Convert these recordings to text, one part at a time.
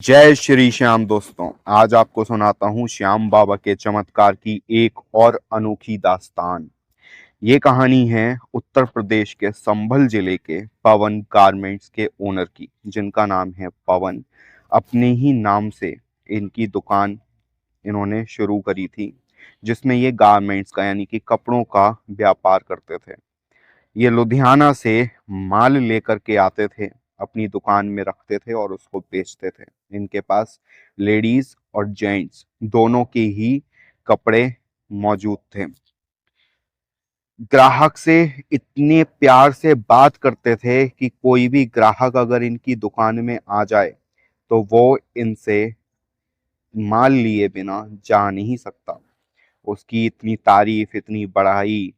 जय श्री श्याम दोस्तों। आज आपको सुनाता हूँ श्याम बाबा के चमत्कार की एक और अनोखी दास्तान। ये कहानी है उत्तर प्रदेश के संभल जिले के पवन गारमेंट्स के ओनर की, जिनका नाम है पवन। अपने ही नाम से इनकी दुकान इन्होंने शुरू करी थी, जिसमें ये गारमेंट्स का यानी कि कपड़ों का व्यापार करते थे। ये लुधियाना से माल लेकर के आते थे, अपनी दुकान में रखते थे और उसको बेचते थे। इनके पास लेडीज और जेंट्स दोनों के ही कपड़े मौजूद थे। ग्राहक से इतने प्यार से बात करते थे कि कोई भी ग्राहक अगर इनकी दुकान में आ जाए तो वो इनसे माल लिए बिना जा नहीं सकता। उसकी इतनी तारीफ, इतनी बड़ाई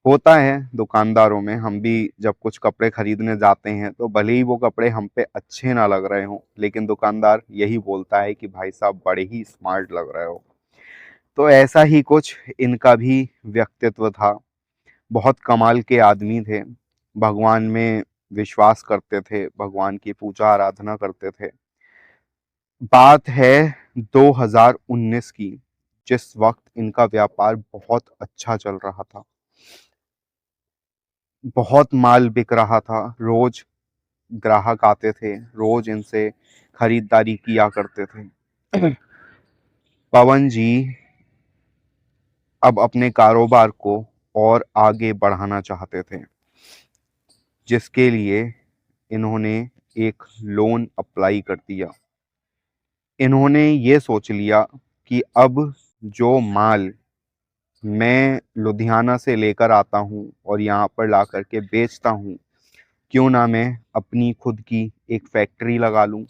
होता है दुकानदारों में। हम भी जब कुछ कपड़े खरीदने जाते हैं तो भले ही वो कपड़े हम पे अच्छे ना लग रहे हों, लेकिन दुकानदार यही बोलता है कि भाई साहब बड़े ही स्मार्ट लग रहे हो। तो ऐसा ही कुछ इनका भी व्यक्तित्व था। बहुत कमाल के आदमी थे। भगवान में विश्वास करते थे, भगवान की पूजा आराधना करते थे। बात है 2019 की, जिस वक्त इनका व्यापार बहुत अच्छा चल रहा था। बहुत माल बिक रहा था। रोज ग्राहक आते थे, रोज इनसे खरीदारी किया करते थे। पवन जी अब अपने कारोबार को और आगे बढ़ाना चाहते थे, जिसके लिए इन्होंने एक लोन अप्लाई कर दिया। इन्होंने ये सोच लिया कि अब जो माल मैं लुधियाना से लेकर आता हूँ और यहाँ पर ला करके बेचता हूँ, क्यों ना मैं अपनी खुद की एक फैक्ट्री लगा लूँ।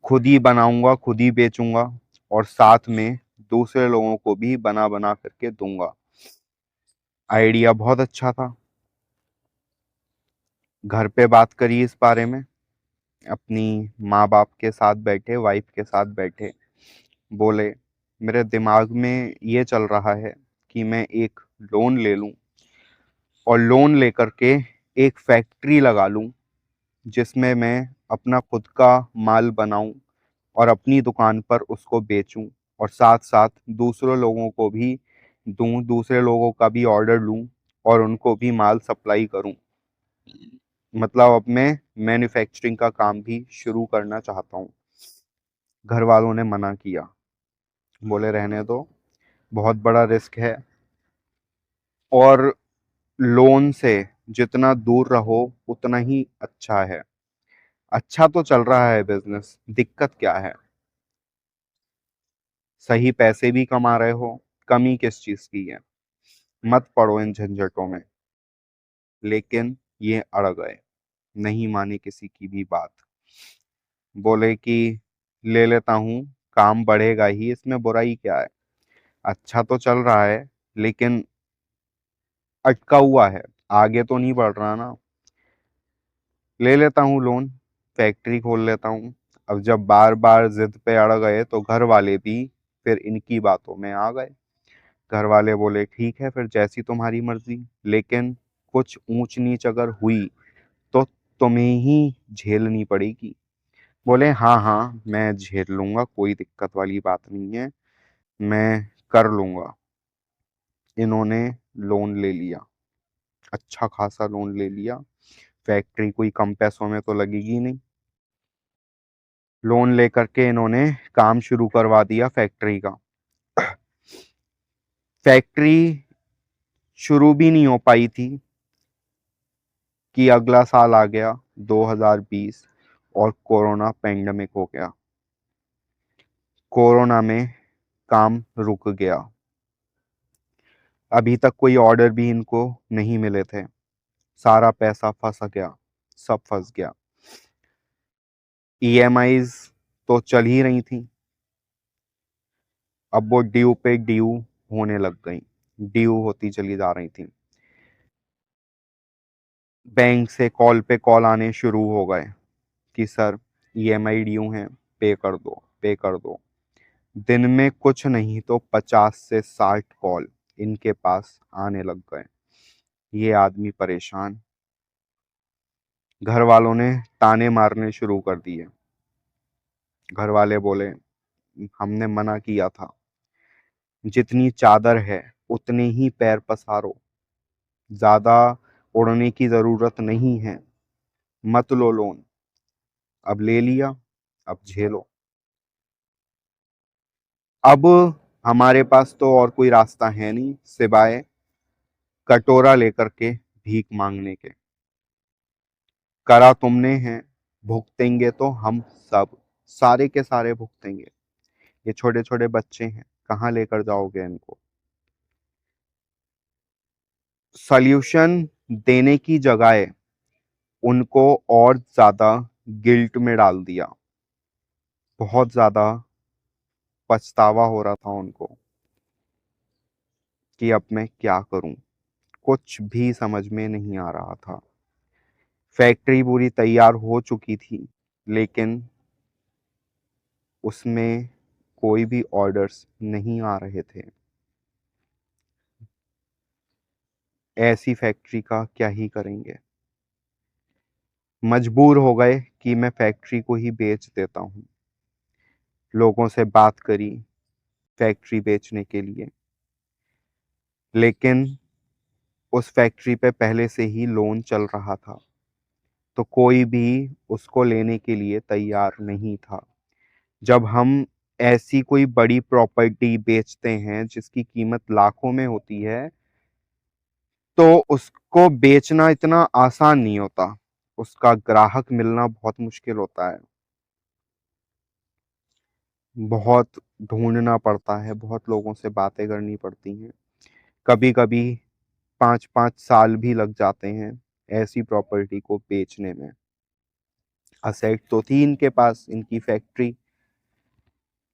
खुद ही बनाऊंगा, खुद ही बेचूंगा और साथ में दूसरे लोगों को भी बना बना करके दूंगा। आइडिया बहुत अच्छा था। घर पे बात करी इस बारे में, अपनी माँ बाप के साथ बैठे, वाइफ के साथ बैठे। बोले मेरे दिमाग में ये चल रहा है कि मैं एक लोन ले लूं और लोन लेकर के एक फैक्ट्री लगा लूं, जिसमें मैं अपना खुद का माल बनाऊं और अपनी दुकान पर उसको बेचूं और साथ साथ दूसरे लोगों को भी दूं, दूसरे लोगों का भी ऑर्डर लूं और उनको भी माल सप्लाई करूं। मतलब अब मैं मैन्युफैक्चरिंग का काम भी शुरू करना चाहता हूं। घर वालों ने मना किया, बोले रहने दो, बहुत बड़ा रिस्क है और लोन से जितना दूर रहो उतना ही अच्छा है। अच्छा तो चल रहा है बिजनेस, दिक्कत क्या है? सही पैसे भी कमा रहे हो, कमी किस चीज की है? मत पड़ो इन झंझटों में। लेकिन ये अड़ गए, नहीं माने किसी की भी बात। बोले कि ले लेता हूँ, काम बढ़ेगा ही, इसमें बुराई क्या है? अच्छा तो चल रहा है लेकिन अटका हुआ है, आगे तो नहीं बढ़ रहा ना। ले लेता हूँ लोन, फैक्ट्री खोल लेता हूँ। अब जब बार बार जिद पे अड़ गए तो घर वाले भी फिर इनकी बातों में आ गए। घर वाले बोले ठीक है फिर जैसी तुम्हारी मर्जी, लेकिन कुछ ऊंच नीच अगर हुई तो तुम्हें ही झेलनी पड़ेगी। बोले हाँ हाँ मैं झेल लूंगा, कोई दिक्कत वाली बात नहीं है, मैं कर लूंगा। इन्होंने लोन ले लिया, अच्छा खासा लोन ले लिया। फैक्ट्री कोई कम पैसों में तो लगेगी नहीं। लोन लेकर के इन्होंने काम शुरू करवा दिया फैक्ट्री का। फैक्ट्री शुरू भी नहीं हो पाई थी कि अगला साल आ गया 2020 और कोरोना पेंडेमिक हो गया। कोरोना में काम रुक गया। अभी तक कोई ऑर्डर भी इनको नहीं मिले थे। सारा पैसा फंस गया, सब फंस गया। ईएमआईज तो चल ही रही थी, अब वो ड्यू पे ड्यू होने लग गई, ड्यू होती चली जा रही थी। बैंक से कॉल पे कॉल आने शुरू हो गए कि सर ईएमआई ड्यू है, पे कर दो, पे कर दो। दिन में कुछ नहीं तो 50 से 60 कॉल इनके पास आने लग गए। ये आदमी परेशान। घर वालों ने ताने मारने शुरू कर दिए। घर वाले बोले, हमने मना किया था, जितनी चादर है उतने ही पैर पसारो, ज्यादा उड़ने की जरूरत नहीं है, मत लो लोन। अब ले लिया, अब झेलो। अब हमारे पास तो और कोई रास्ता है नहीं सिवाय कटोरा लेकर के भीख मांगने के। करा तुमने है, भुगतेंगे तो हम सब, सारे के सारे भुगतेंगे। ये छोटे छोटे बच्चे हैं, कहाँ लेकर जाओगे इनको? सॉल्यूशन देने की जगह उनको और ज्यादा गिल्ट में डाल दिया। बहुत ज्यादा पछतावा हो रहा था उनको कि अब मैं क्या करूं। कुछ भी समझ में नहीं आ रहा था। फैक्ट्री पूरी तैयार हो चुकी थी, लेकिन उसमें कोई भी ऑर्डर्स नहीं आ रहे थे। ऐसी फैक्ट्री का क्या ही करेंगे। मजबूर हो गए कि मैं फैक्ट्री को ही बेच देता हूँ। लोगों से बात करी फैक्ट्री बेचने के लिए, लेकिन उस फैक्ट्री पे पहले से ही लोन चल रहा था, तो कोई भी उसको लेने के लिए तैयार नहीं था। जब हम ऐसी कोई बड़ी प्रॉपर्टी बेचते हैं जिसकी कीमत लाखों में होती है, तो उसको बेचना इतना आसान नहीं होता। उसका ग्राहक मिलना बहुत मुश्किल होता है। बहुत ढूंढना पड़ता है, बहुत लोगों से बातें करनी पड़ती हैं। कभी कभी 5-5 साल भी लग जाते हैं ऐसी प्रॉपर्टी को बेचने में। असेट तो थी इनके पास, इनकी फैक्ट्री,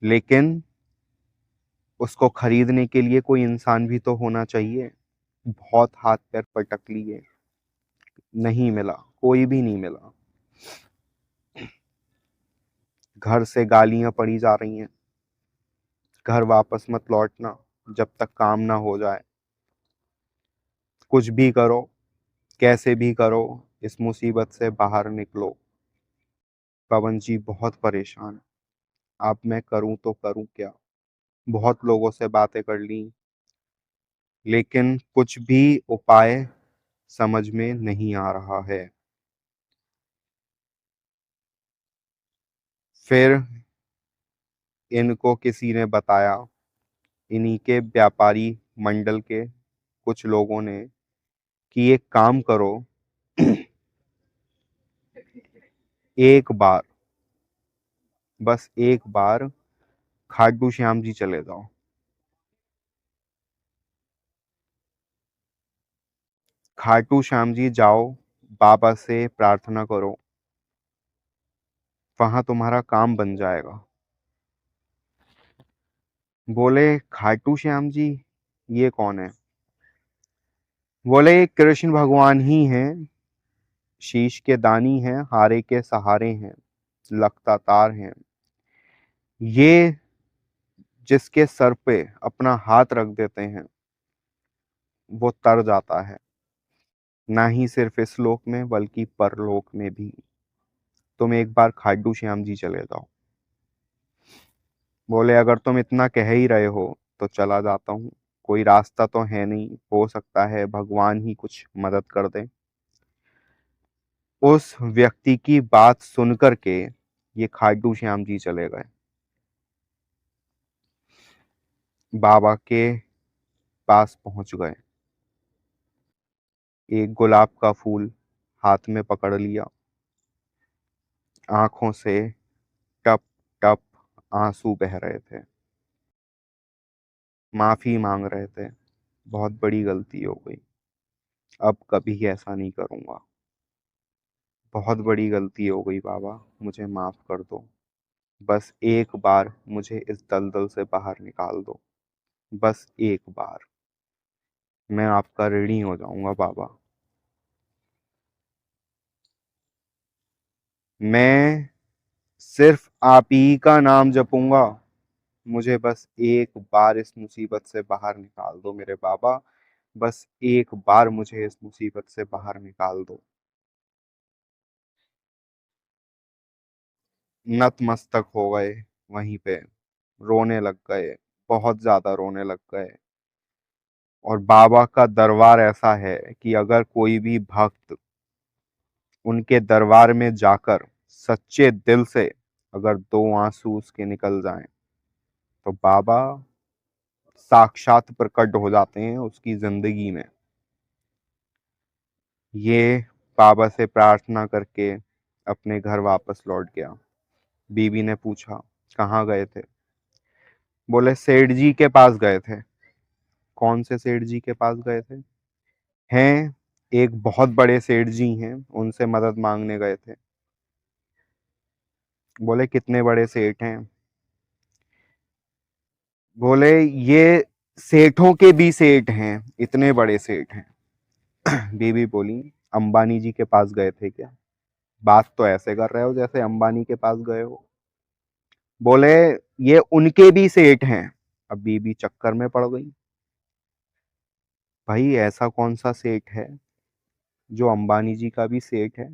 लेकिन उसको खरीदने के लिए कोई इंसान भी तो होना चाहिए। बहुत हाथ पैर पटक लिए, नहीं मिला, कोई भी नहीं मिला। घर से गालियां पड़ी जा रही हैं, घर वापस मत लौटना जब तक काम ना हो जाए। कुछ भी करो, कैसे भी करो, इस मुसीबत से बाहर निकलो। पवन जी बहुत परेशान। अब मैं करूं तो करूं क्या? बहुत लोगों से बातें कर ली, लेकिन कुछ भी उपाय समझ में नहीं आ रहा है। फिर इनको किसी ने बताया, इन्हीं के व्यापारी मंडल के कुछ लोगों ने, कि एक काम करो, एक बार, बस एक बार खाटू श्याम जी चले जाओ। खाटू श्याम जी जाओ, बाबा से प्रार्थना करो, वहां तुम्हारा काम बन जाएगा। बोले, खाटू श्याम जी ये कौन है? बोले, कृष्ण भगवान ही हैं, शीश के दानी हैं, हारे के सहारे हैं, लखता तार हैं। ये जिसके सर पे अपना हाथ रख देते हैं वो तर जाता है, ना ही सिर्फ इस लोक में बल्कि परलोक में भी। तुम एक बार खाटू श्याम जी चले जाओ। बोले, अगर तुम इतना कह ही रहे हो तो चला जाता हूँ। कोई रास्ता तो है नहीं, हो सकता है भगवान ही कुछ मदद कर दे। उस व्यक्ति की बात सुन कर के ये खाटू श्याम जी चले गए। बाबा के पास पहुंच गए, एक गुलाब का फूल हाथ में पकड़ लिया, आंखों से टप टप आंसू बह रहे थे, माफी मांग रहे थे। बहुत बड़ी गलती हो गई, अब कभी ऐसा नहीं करूंगा। बहुत बड़ी गलती हो गई बाबा, मुझे माफ कर दो। बस एक बार मुझे इस दलदल से बाहर निकाल दो, बस एक बार। मैं आपका ऋणी हो जाऊंगा बाबा। मैं सिर्फ आप ही का नाम जपूंगा। मुझे बस एक बार इस मुसीबत से बाहर निकाल दो मेरे बाबा। बस एक बार मुझे इस मुसीबत से बाहर निकाल दो। नतमस्तक हो गए वहीं पे, रोने लग गए, बहुत ज्यादा रोने लग गए। और बाबा का दरबार ऐसा है कि अगर कोई भी भक्त उनके दरबार में जाकर सच्चे दिल से अगर दो आंसू उसके निकल जाएं तो बाबा साक्षात प्रकट हो जाते हैं उसकी जिंदगी में। ये बाबा से प्रार्थना करके अपने घर वापस लौट गया। बीवी ने पूछा कहाँ गए थे? बोले सेठ जी के पास गए थे। कौन से सेठ जी के पास गए थे? हैं, एक बहुत बड़े सेठ जी हैं, उनसे मदद मांगने गए थे। बोले कितने बड़े सेठ हैं? बोले ये सेठों के भी सेठ हैं, इतने बड़े सेठ हैं। बीवी बोली अंबानी जी के पास गए थे क्या? बात तो ऐसे कर रहे हो जैसे अंबानी के पास गए हो। बोले ये उनके भी सेठ हैं। अब बीबी चक्कर में पड़ गई। भाई ऐसा कौन सा सेठ है जो अंबानी जी का भी सेठ है?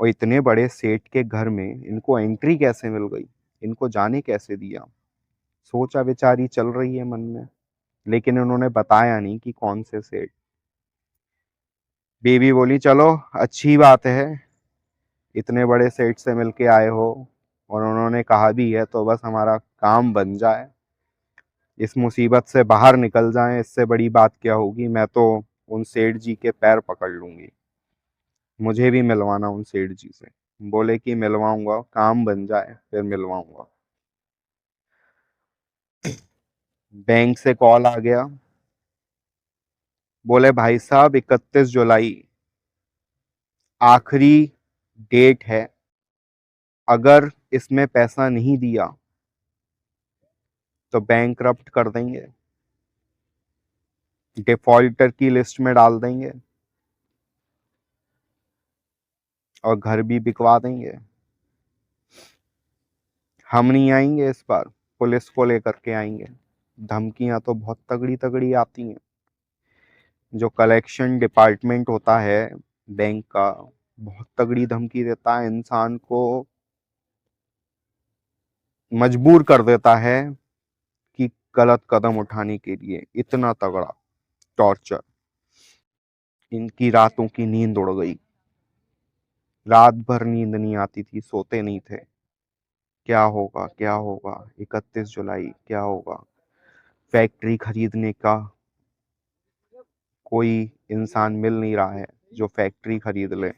और इतने बड़े सेठ के घर में इनको एंट्री कैसे मिल गई? इनको जाने कैसे दिया? सोचा विचारी चल रही है मन में, लेकिन उन्होंने बताया नहीं कि कौन से सेठ। बीबी बोली चलो अच्छी बात है, इतने बड़े सेठ से मिलके आए हो और उन्होंने कहा भी है तो बस हमारा काम बन जाए, इस मुसीबत से बाहर निकल जाएं, इससे बड़ी बात क्या होगी। मैं तो उन सेठ जी के पैर पकड़ लूंगी, मुझे भी मिलवाना उन सेठ जी से। बोले कि मिलवाऊंगा, काम बन जाए फिर मिलवाऊंगा। बैंक से कॉल आ गया। बोले भाई साहब 31 जुलाई आखिरी डेट है, अगर इसमें पैसा नहीं दिया तो बैंकरप्ट कर देंगे, डिफॉल्टर की लिस्ट में डाल देंगे और घर भी बिकवा देंगे। हम नहीं आएंगे इस बार, पुलिस को लेकर के आएंगे। धमकियां तो बहुत तगड़ी तगड़ी आती हैं। जो कलेक्शन डिपार्टमेंट होता है बैंक का, बहुत तगड़ी धमकी देता है, इंसान को मजबूर कर देता है कि गलत कदम उठाने के लिए। इतना तगड़ा टॉर्चर। इनकी रातों की नींद उड़ गई, रात भर नींद नहीं आती थी, सोते नहीं थे। क्या होगा क्या होगा, 31 जुलाई क्या होगा? फैक्ट्री खरीदने का कोई इंसान मिल नहीं रहा है जो फैक्ट्री खरीद ले।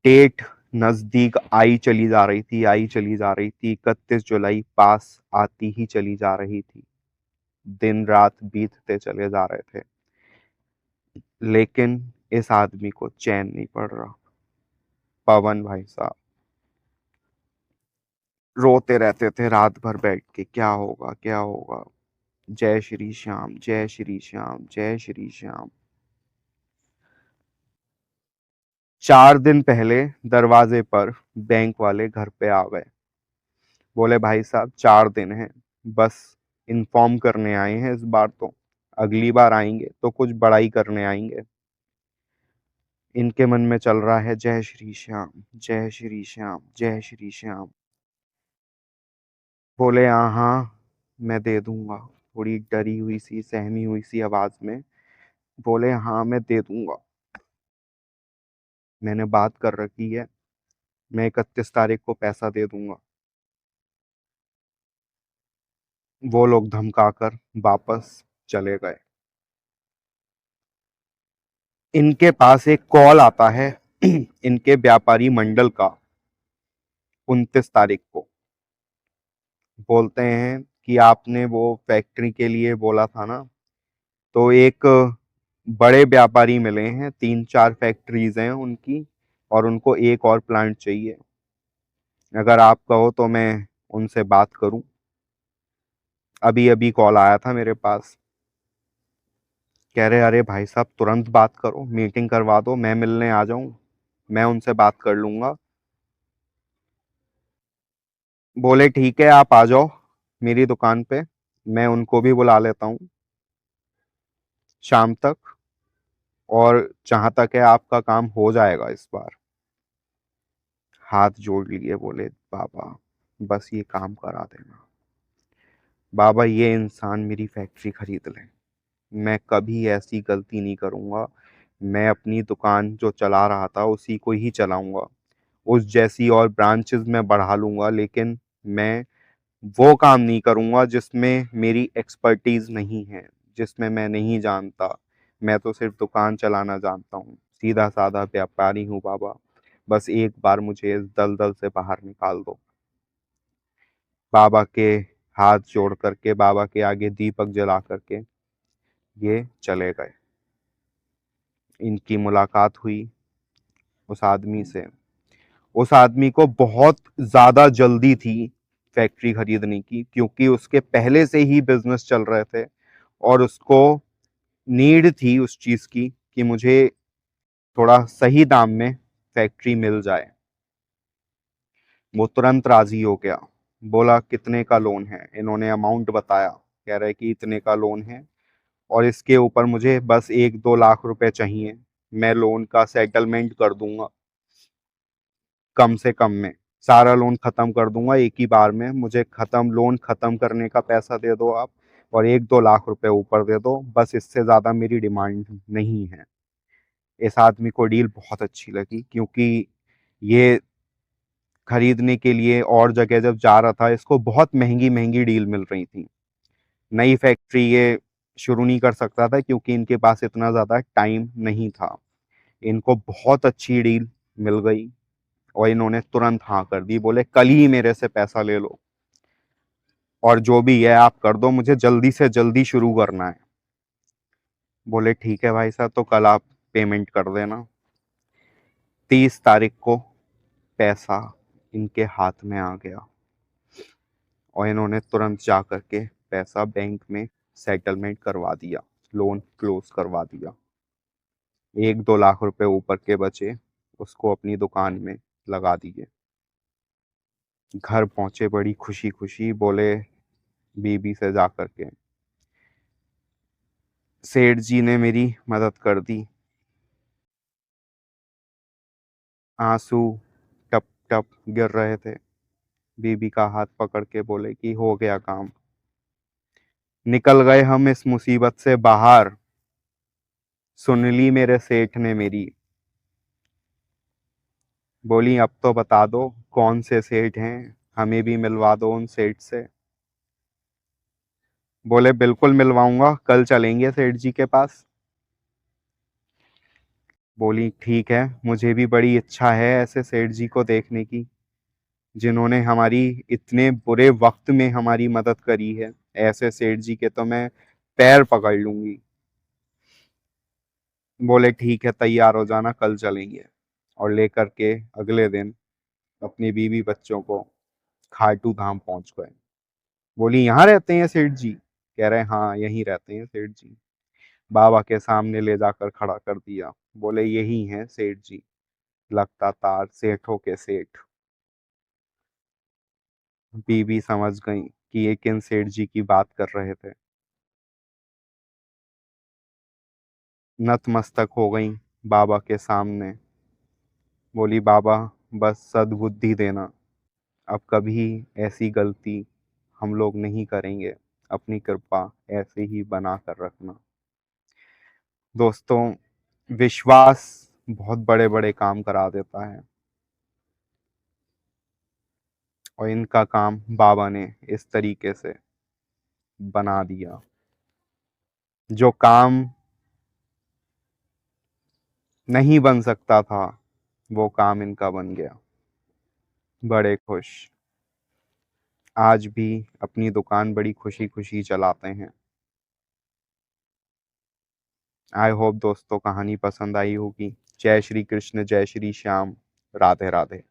डेट नजदीक आई चली जा रही थी, आई चली जा रही थी। 31 जुलाई पास आती ही चली जा रही थी। दिन रात बीतते चले जा रहे थे, लेकिन इस आदमी को चैन नहीं पड़ रहा। पवन भाई साहब रोते रहते थे रात भर बैठ के, क्या होगा क्या होगा। जय श्री श्याम, जय श्री श्याम, जय श्री श्याम। 4 दिन पहले दरवाजे पर बैंक वाले घर पे आ गए। बोले भाई साहब 4 दिन हैं, बस इन्फॉर्म करने आए हैं इस बार तो, अगली बार आएंगे तो कुछ बड़ाई करने आएंगे। इनके मन में चल रहा है जय श्री श्याम, जय श्री श्याम, जय श्री श्याम। बोले हाँ हाँ मैं दे दूंगा, थोड़ी डरी हुई सी सहमी हुई सी आवाज में बोले हाँ मैं दे दूंगा, मैंने बात कर रखी है, मैं 31 तारीख को पैसा दे दूंगा। वो लोग धमकाकर वापस चले गए। इनके पास एक कॉल आता है इनके व्यापारी मंडल का 29 तारीख को। बोलते हैं कि आपने वो फैक्ट्री के लिए बोला था ना, तो एक बड़े व्यापारी मिले हैं, 3-4 फैक्ट्रीज हैं उनकी, और उनको एक और प्लांट चाहिए। अगर आप कहो तो मैं उनसे बात करूं। अभी अभी कॉल आया था मेरे पास। कह रहे अरे भाई साहब तुरंत बात करो, मीटिंग करवा दो, मैं मिलने आ जाऊं, मैं उनसे बात कर लूंगा। बोले ठीक है आप आ जाओ मेरी दुकान पे, मैं उनको भी बुला लेता हूँ शाम तक, और जहां तक है आपका काम हो जाएगा इस बार। हाथ जोड़ लिए, बोले बाबा बस ये काम करा देना, बाबा ये इंसान मेरी फैक्ट्री खरीद ले, मैं कभी ऐसी गलती नहीं करूँगा, मैं अपनी दुकान जो चला रहा था उसी को ही चलाऊँगा, उस जैसी और ब्रांचेज़ मैं बढ़ा लूँगा, लेकिन मैं वो काम नहीं करूँगा जिसमें मेरी एक्सपर्टीज़ नहीं है, जिसमें मैं नहीं जानता, मैं तो सिर्फ़ दुकान चलाना जानता हूँ, सीधा-साधा व्यापारी हूँ बाबा, बस एक बार मुझे इस दलदल से बाहर निकाल दो। बाबा के हाथ जोड़ करके, बाबा के आगे दीपक जला करके ये चले गए। इनकी मुलाकात हुई उस आदमी से। उस आदमी को बहुत ज़्यादा जल्दी थी फैक्ट्री खरीदने की, क्योंकि उसके पहले से ही बिज़नेस चल रहे थे और उसको नीड थी उस चीज़ की कि मुझे थोड़ा सही दाम में फैक्ट्री मिल जाए। वो तुरंत राज़ी हो गया। बोला कितने का लोन है? इन्होंने अमाउंट बताया। कह रहे कि इतने का लोन है और इसके ऊपर मुझे बस 1-2 लाख रुपए चाहिए। मैं लोन का सेटलमेंट कर दूँगा कम से कम में। सारा लोन ख़त्म कर दूँगा एक ही बार में। मुझे लोन ख़त्म करने का पैसा दे दो आप और 1-2 लाख रुपए ऊपर दे दो। बस इससे ज़्यादा मेरी डिमांड नहीं है। इस आदमी को डील बहुत अच्छी लगी, क्योंकि ये खरीदने के लिए और जगह जब जा रहा था, इसको बहुत महँगी-महँगी डील मिल रही थी। नई फैक्ट्री ये शुरू नहीं कर सकता था, क्योंकि इनके पास इतना ज़्यादा टाइम नहीं था। इनको बहुत अच्छी डील मिल गई और इन्होंने तुरंत हाँ कर दी। बोले कल ही मेरे से पैसा ले लो और जो भी है आप कर दो, मुझे जल्दी से जल्दी शुरू करना है। बोले ठीक है भाई साहब, तो कल आप पेमेंट कर देना। 30 तारीख को पैसा इनके हाथ में आ गया और इन्होंने तुरंत जा करके पैसा बैंक में सेटलमेंट करवा दिया, लोन क्लोज करवा दिया। 1-2 लाख रुपए ऊपर के बचे, उसको अपनी दुकान में लगा दिए। घर पहुंचे बड़ी खुशी खुशी। बोले बीबी से जा करके, सेठ जी ने मेरी मदद कर दी। आंसू टप टप गिर रहे थे। बीबी का हाथ पकड़ के बोले कि हो गया काम, निकल गए हम इस मुसीबत से बाहर। सुन ली मेरे सेठ ने मेरी। बोली अब तो बता दो कौन से सेठ हैं, हमें भी मिलवा दो उन सेठ से। बोले बिल्कुल मिलवाऊंगा, कल चलेंगे सेठ जी के पास। बोली ठीक है, मुझे भी बड़ी इच्छा है ऐसे सेठ जी को देखने की, जिन्होंने हमारी इतने बुरे वक्त में हमारी मदद करी है। ऐसे सेठ जी के तो मैं पैर पकड़ लूंगी। बोले ठीक है, तैयार हो जाना, कल चलेंगे। और लेकर के अगले दिन अपनी बीवी बच्चों को खाटू धाम पहुंच गए। बोली यहाँ रहते हैं सेठ जी? कह रहे हाँ यहीं रहते हैं सेठ जी। बाबा के सामने ले जाकर खड़ा कर दिया। बोले यही हैं सेठ जी, लगता तार सेठों के सेठ। बीबी समझ गई कि ये किन सेठ जी की बात कर रहे थे। नतमस्तक हो गई बाबा के सामने। बोली बाबा बस सद्बुद्धि देना, अब कभी ऐसी गलती हम लोग नहीं करेंगे, अपनी कृपा ऐसे ही बना कर रखना। दोस्तों, विश्वास बहुत बड़े बड़े काम करा देता है और इनका काम बाबा ने इस तरीके से बना दिया। जो काम नहीं बन सकता था वो काम इनका बन गया। बड़े खुश। आज भी अपनी दुकान बड़ी खुशी खुशी चलाते हैं। आई होप दोस्तों कहानी पसंद आई होगी। जय श्री कृष्ण, जय श्री श्याम, राधे राधे।